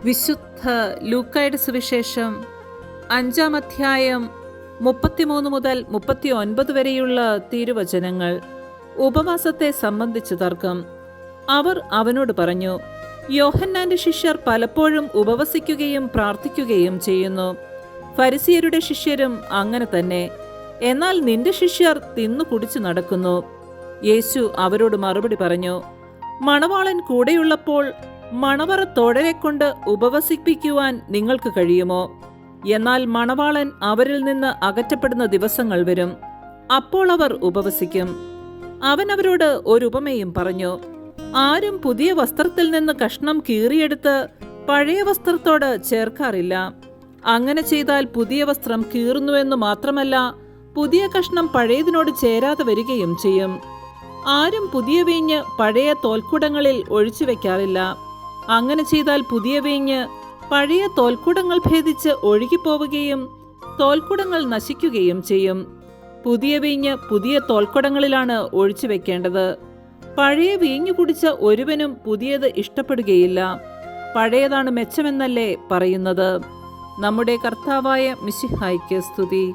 വിശുദ്ധ ലൂക്കായുടെ സുവിശേഷം 5-ാം അധ്യായം 33 മുതൽ 39 വരെയുള്ള തിരുവചനങ്ങൾ. ഉപവാസത്തെ സംബന്ധിച്ച് തർക്കം. അവർ അവനോട് പറഞ്ഞു, യോഹന്നാന്റെ ശിഷ്യർ പലപ്പോഴും ഉപവസിക്കുകയും പ്രാർത്ഥിക്കുകയും ചെയ്യുന്നു. ഫരിസിയരുടെ ശിഷ്യരും അങ്ങനെ തന്നെ. എന്നാൽ നിന്റെ ശിഷ്യർ തിന്നു കുടിച്ചു നടക്കുന്നു. യേശു അവരോട് മറുപടി പറഞ്ഞു, മണവാളൻ കൂടെയുള്ളപ്പോൾ മണവറ തോഴരെക്കൊണ്ട് ഉപവസിപ്പിക്കുവാൻ നിങ്ങൾക്ക് കഴിയുമോ? എന്നാൽ മണവാളൻ അവരിൽ നിന്ന് അകറ്റപ്പെടുന്ന ദിവസങ്ങൾ വരും, അപ്പോൾ അവർ ഉപവസിക്കും. അവൻ അവരോട് ഒരു ഉപമയും പറഞ്ഞു. ആരും പുതിയ വസ്ത്രത്തിൽ നിന്ന് കഷ്ണം കീറിയെടുത്ത് പഴയ വസ്ത്രത്തോട് ചേർക്കാറില്ല. അങ്ങനെ ചെയ്താൽ പുതിയ വസ്ത്രം കീറുന്നുവെന്നു മാത്രമല്ല, പുതിയ കഷ്ണം പഴയതിനോട് ചേരാതെ വരികയും ചെയ്യും. ആരും പുതിയ വീഞ്ഞ് പഴയ തോൽക്കുടങ്ങളിൽ ഒഴിച്ചു വെക്കാറില്ല. അങ്ങനെ ചെയ്താൽ പുതിയ വീഞ്ഞ് പഴയ തോൽക്കുടങ്ങൾ ഭേദിച്ച് ഒഴുകിപ്പോവുകയും തോൽക്കുടങ്ങൾ നശിക്കുകയും ചെയ്യും. പുതിയ വീഞ്ഞ് പുതിയ തോൽക്കുടങ്ങളിലാണ് ഒഴിച്ചു വെക്കേണ്ടത്. പഴയ വീഞ്ഞു കുടിച്ച ഒരുവനും പുതിയത് ഇഷ്ടപ്പെടുകയില്ല. പഴയതാണ് മെച്ചമെന്നല്ലേ പറയുന്നത്. നമ്മുടെ കർത്താവായ മിശിഹായ്ക്ക് സ്തുതി.